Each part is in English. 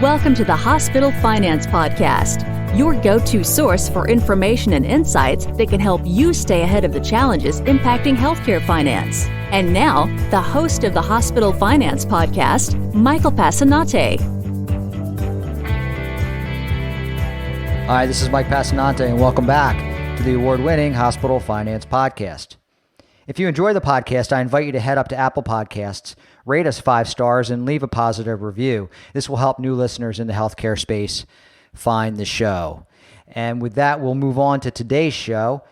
Welcome to the Hospital Finance Podcast, your go-to source for information and insights that can help you stay ahead of the challenges impacting healthcare finance. And now, the host of the Hospital Finance Podcast, Michael Passanante. Hi, this is Mike Passanante, and welcome back to the award-winning Hospital Finance Podcast. If you enjoy the podcast, I invite you to head up to Apple Podcasts, rate us 5 stars, and leave a positive review. This will help new listeners in the healthcare space find the show. And with that, we'll move on to today's show.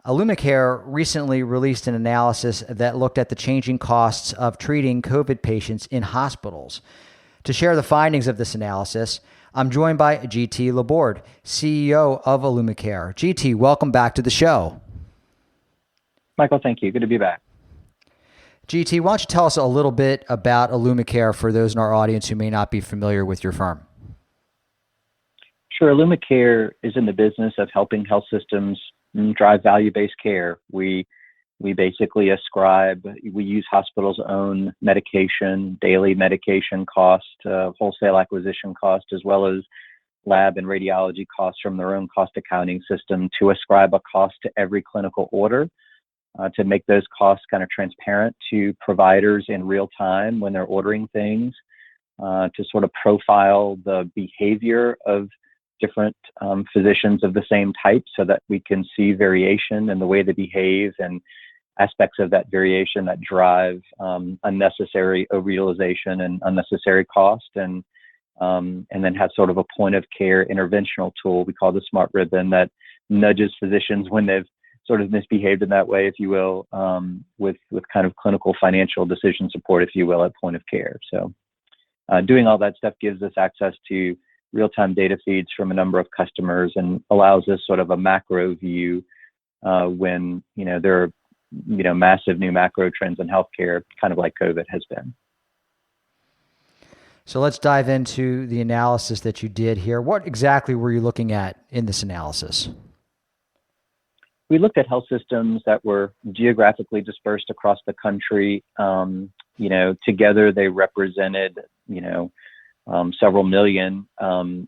IllumiCare recently released an analysis that looked at the changing costs of treating COVID patients in hospitals. To share the findings of this analysis, I'm joined by GT LaBorde, CEO of IllumiCare. GT, welcome back to the show. Michael, thank you. Good to be back. GT, why don't you tell us a little bit about IllumiCare for those in our audience who may not be familiar with your firm? Sure. IllumiCare is in the business of helping health systems drive value-based care. We basically we use hospitals' own medication, daily medication cost, wholesale acquisition cost, as well as lab and radiology costs from their own cost accounting system to ascribe a cost to every clinical order. To make those costs kind of transparent to providers in real time when they're ordering things, to sort of profile the behavior of different physicians of the same type so that we can see variation in the way they behave and aspects of that variation that drive unnecessary overutilization and unnecessary cost, and then have sort of a point of care interventional tool we call the Smart Ribbon that nudges physicians when they've sort of misbehaved in that way, if you will, with kind of clinical financial decision support, if you will, at point of care. So doing all that stuff gives us access to real-time data feeds from a number of customers and allows us sort of a macro view when, there are, massive new macro trends in healthcare, kind of like COVID has been. So let's dive into the analysis that you did here. What exactly were you looking at in this analysis? We looked at health systems that were geographically dispersed across the country. Together they represented, several million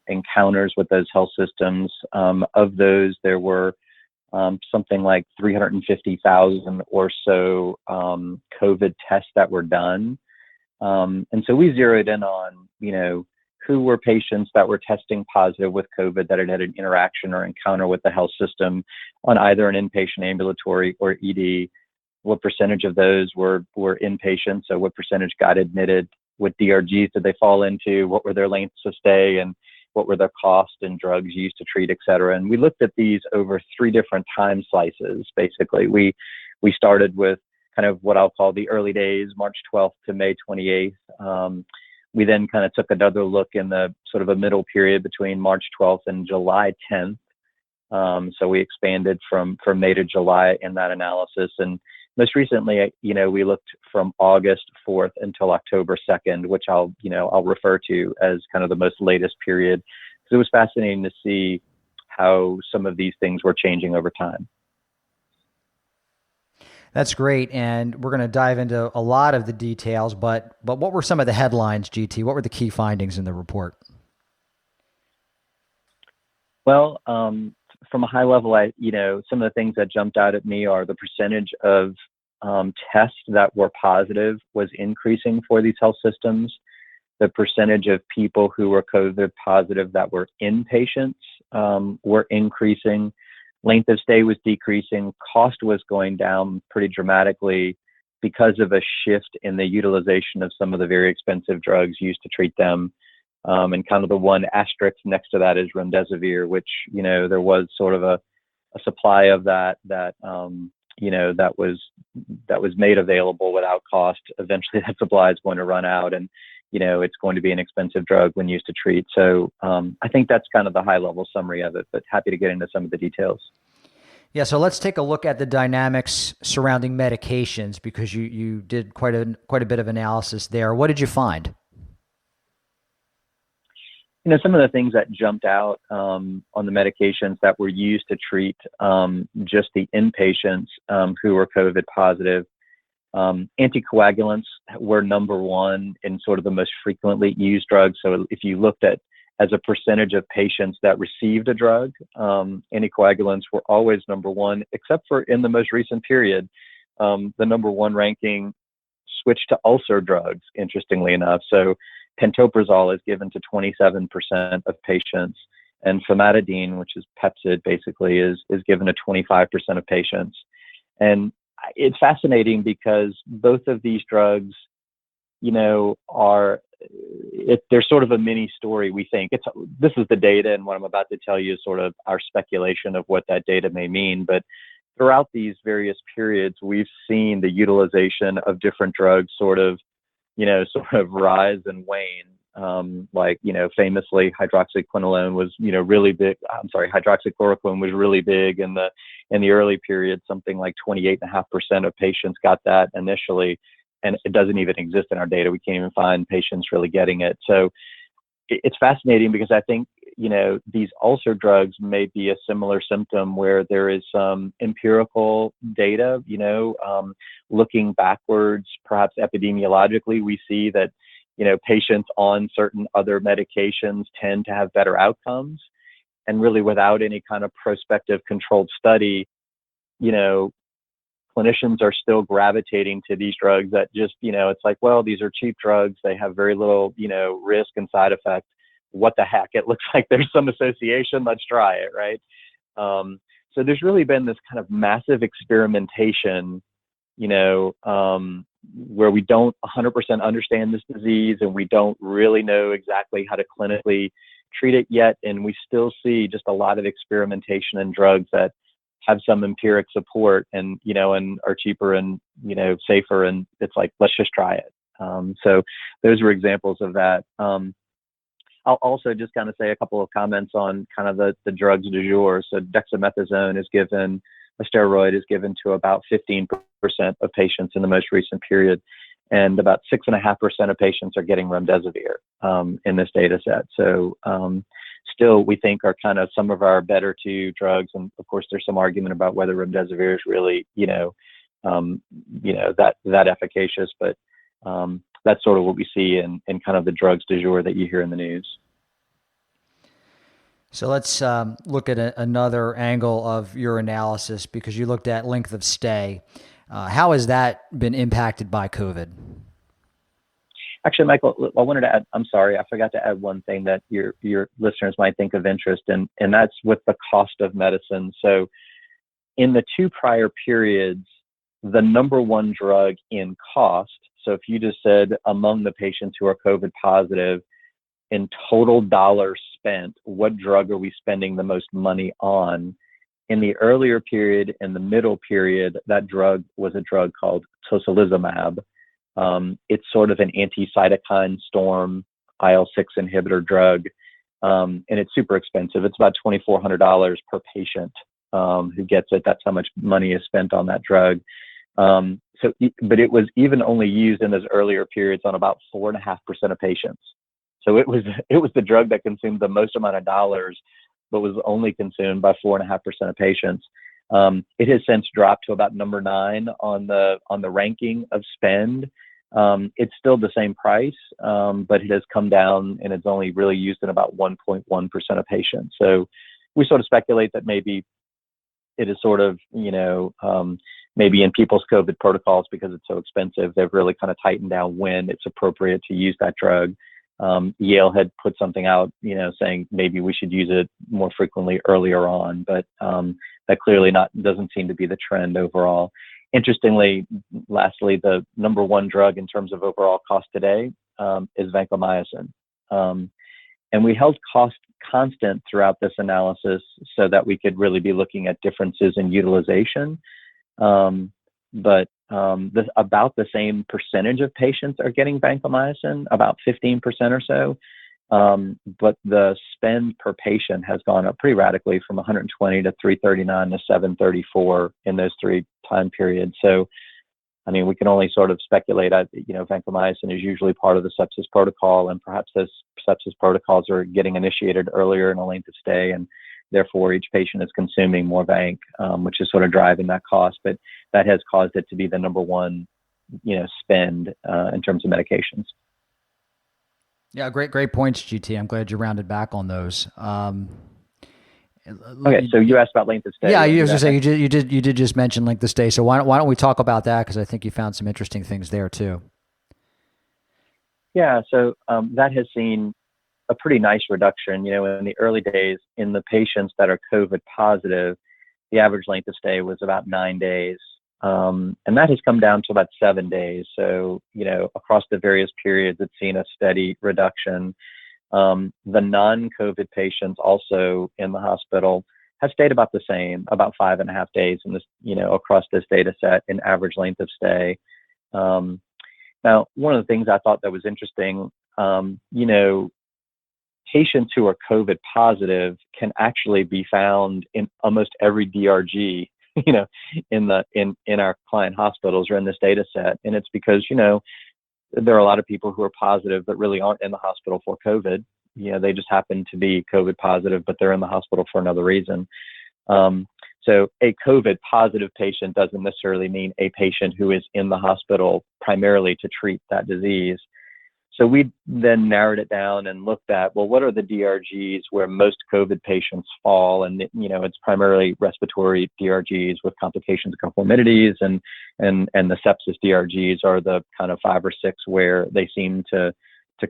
encounters with those health systems. Of those, there were something like 350,000 or so COVID tests that were done. And so we zeroed in on, who were patients that were testing positive with COVID that had had an interaction or encounter with the health system on either an inpatient, ambulatory, or ED. What percentage of those were inpatient? So what percentage got admitted? What DRGs did they fall into? What were their lengths of stay? And what were their costs and drugs used to treat, et cetera? And we looked at these over 3 different time slices, basically. We started with kind of what I'll call the early days, March 12th to May 28th. We then kind of took another look in the sort of a middle period between March 12th and July 10th. So we expanded from May to July in that analysis. And most recently, we looked from August 4th until October 2nd, which I'll refer to as kind of the most latest period. So it was fascinating to see how some of these things were changing over time. That's great, and we're going to dive into a lot of the details, but what were some of the headlines, GT? What were the key findings in the report? Well, from a high level, some of the things that jumped out at me are the percentage of tests that were positive was increasing for these health systems. The percentage of people who were COVID positive that were inpatients were increasing. Length of stay was decreasing. Cost was going down pretty dramatically because of a shift in the utilization of some of the very expensive drugs used to treat them. And kind of the one asterisk next to that is remdesivir, which, there was sort of a supply of that was made available without cost. Eventually that supply is going to run out, and, it's going to be an expensive drug when used to treat. So I think that's kind of the high level summary of it, but happy to get into some of the details. Yeah, so let's take a look at the dynamics surrounding medications, because you did quite a bit of analysis there. What did you find? Some of the things that jumped out on the medications that were used to treat just the inpatients who were COVID positive. Anticoagulants were number one in sort of the most frequently used drugs. So if you looked at as a percentage of patients that received a drug, anticoagulants were always number one, except for in the most recent period. The number one ranking switched to ulcer drugs, interestingly enough. So pantoprazole is given to 27% of patients, and famotidine, which is Pepcid, basically, is given to 25% of patients. And it's fascinating because both of these drugs, they're sort of a mini story, we think. This is the data, and what I'm about to tell you is sort of our speculation of what that data may mean. But throughout these various periods, we've seen the utilization of different drugs sort of rise and wane. Famously, hydroxychloroquine was really big in the early period. Something like 28.5% of patients got that initially, and it doesn't even exist in our data. We can't even find patients really getting it. So it's fascinating because I think these ulcer drugs may be a similar symptom where there is some empirical data. Looking backwards, perhaps epidemiologically, we see that patients on certain other medications tend to have better outcomes, and really without any kind of prospective controlled study, clinicians are still gravitating to these drugs that just, it's like, well, these are cheap drugs. They have very little, risk and side effect. What the heck? It looks like there's some association. Let's try it, right? So there's really been this kind of massive experimentation, where we don't 100% understand this disease, and we don't really know exactly how to clinically treat it yet. And we still see just a lot of experimentation in drugs that have some empiric support and are cheaper and, safer. And it's like, let's just try it. So those were examples of that. I'll also just kind of say a couple of comments on kind of the drugs du jour. So dexamethasone is given, a steroid is given to about 15% of patients in the most recent period. And about 6.5% of patients are getting remdesivir in this data set. So still, we think are kind of some of our better two drugs. And of course, there's some argument about whether remdesivir is really, that efficacious. But that's sort of what we see in kind of the drugs du jour that you hear in the news. So let's look at another angle of your analysis, because you looked at length of stay. How has that been impacted by COVID? Actually, Michael, I wanted to add, I'm sorry, I forgot to add one thing that your listeners might think of interest in, and that's with the cost of medicine. So in the two prior periods, the number one drug in cost, so if you just said among the patients who are COVID positive, in total dollars spent, what drug are we spending the most money on? In the earlier period and the middle period, that drug was a drug called tocilizumab. It's sort of an anti-cytokine storm IL-6 inhibitor drug, and it's super expensive. It's about $2,400 per patient who gets it. That's how much money is spent on that drug. But it was even only used in those earlier periods on about 4.5% of patients. So it was the drug that consumed the most amount of dollars, but was only consumed by 4.5% of patients. It has since dropped to about number 9 on the ranking of spend. It's still the same price, but it has come down, and it's only really used in about 1.1% of patients. So we sort of speculate that maybe it is sort of, maybe in people's COVID protocols, because it's so expensive, they've really kind of tightened down when it's appropriate to use that drug. Yale had put something out, saying maybe we should use it more frequently earlier on, but that clearly doesn't seem to be the trend overall. Interestingly, lastly, the number one drug in terms of overall cost today is vancomycin. And we held cost constant throughout this analysis so that we could really be looking at differences in utilization. But about the same percentage of patients are getting vancomycin, about 15% or so. But the spend per patient has gone up pretty radically from 120 to 339 to 734 in those 3 time periods. So, I mean, we can only sort of speculate. Vancomycin is usually part of the sepsis protocol, and perhaps those sepsis protocols are getting initiated earlier in a length of stay, and therefore each patient is consuming more vanc, which is sort of driving that cost. But that has caused it to be the number one, spend in terms of medications. Yeah, great points, GT. I'm glad you rounded back on those. Okay, so you asked about length of stay. Yeah, you was to say you did just mention length of stay. So why don't we talk about that, because I think you found some interesting things there too. Yeah, so that has seen a pretty nice reduction. In the early days, in the patients that are COVID positive, the average length of stay was about 9 days. And that has come down to about 7 days. So, across the various periods, it's seen a steady reduction. The non-COVID patients also in the hospital have stayed about the same, about 5.5 days in this, across this data set in average length of stay. Now, one of the things I thought that was interesting, patients who are COVID positive can actually be found in almost every DRG, in our client hospitals or in this data set. And it's because, there are a lot of people who are positive but really aren't in the hospital for COVID. They just happen to be COVID positive, but they're in the hospital for another reason. So a COVID positive patient doesn't necessarily mean a patient who is in the hospital primarily to treat that disease. So we then narrowed it down and looked at, well, what are the DRGs where most COVID patients fall? And, it's primarily respiratory DRGs with complications and comorbidities, and the sepsis DRGs are the kind of 5 or 6 where they seem to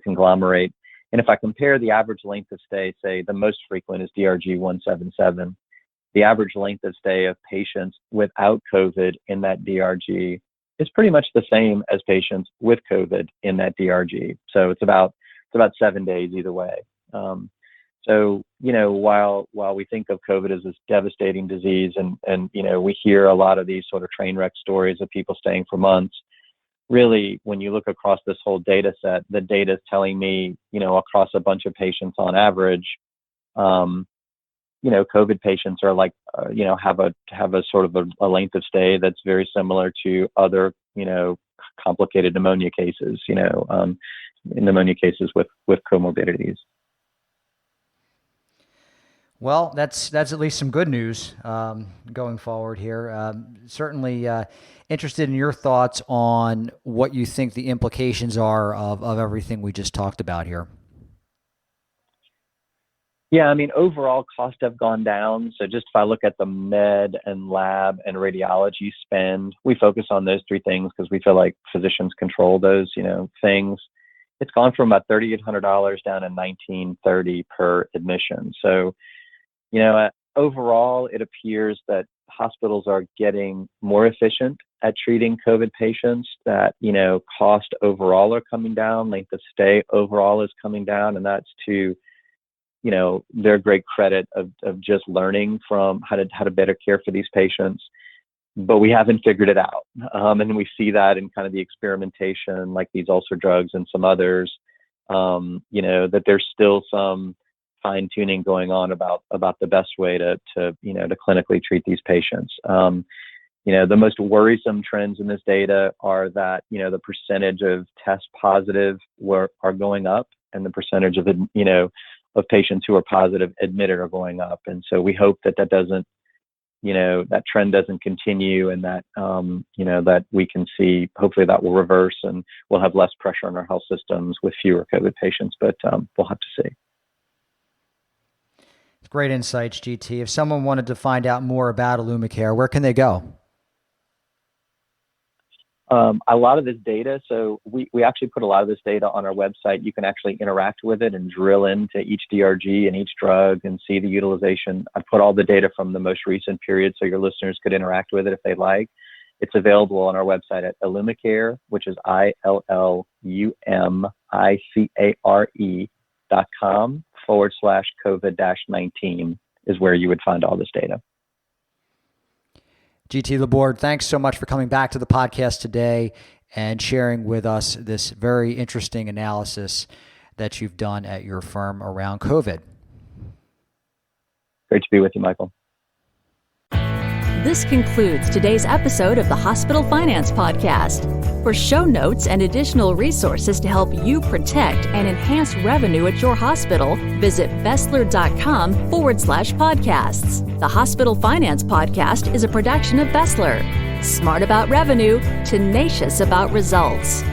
conglomerate. And if I compare the average length of stay, say the most frequent is DRG 177, the average length of stay of patients without COVID in that DRG is pretty much the same as patients with COVID in that DRG. So it's about 7 days either way. So, while we think of COVID as this devastating disease and we hear a lot of these sort of train wreck stories of people staying for months, really, when you look across this whole data set, the data is telling me, across a bunch of patients on average, COVID patients are like, have a sort of a length of stay that's very similar to other, complicated pneumonia cases, pneumonia cases with comorbidities. Well, that's at least some good news going forward here. Certainly interested in your thoughts on what you think the implications are of everything we just talked about here. Yeah, I mean, overall costs have gone down. So just if I look at the med and lab and radiology spend, we focus on those 3 things because we feel like physicians control those, things. It's gone from about $3,800 down to $1,930 per admission. So, overall, it appears that hospitals are getting more efficient at treating COVID patients, that, cost overall are coming down, length of stay overall is coming down, and that's to their great credit of just learning from how to better care for these patients. But we haven't figured it out. And we see that in kind of the experimentation, like these ulcer drugs and some others, that there's still some fine tuning going on about the best way to clinically treat these patients. The most worrisome trends in this data are that, the percentage of test positive are going up, and the percentage of patients who are positive admitted are going up. And so we hope that doesn't, that trend doesn't continue, and that, that we can see, hopefully that will reverse and we'll have less pressure on our health systems with fewer COVID patients, but we'll have to see. Great insights, GT. If someone wanted to find out more about IllumiCare, where can they go? A lot of this data, so we actually put a lot of this data on our website. You can actually interact with it and drill into each DRG and each drug and see the utilization. I put all the data from the most recent period so your listeners could interact with it if they like. It's available on our website at IllumiCare, which is ILLUMICARE.com/COVID-19 is where you would find all this data. GT LaBorde, thanks so much for coming back to the podcast today and sharing with us this very interesting analysis that you've done at your firm around COVID. Great to be with you, Michael. This concludes today's episode of the Hospital Finance Podcast. For show notes and additional resources to help you protect and enhance revenue at your hospital, visit Bessler.com/podcasts. The Hospital Finance Podcast is a production of Bessler. Smart about revenue, tenacious about results.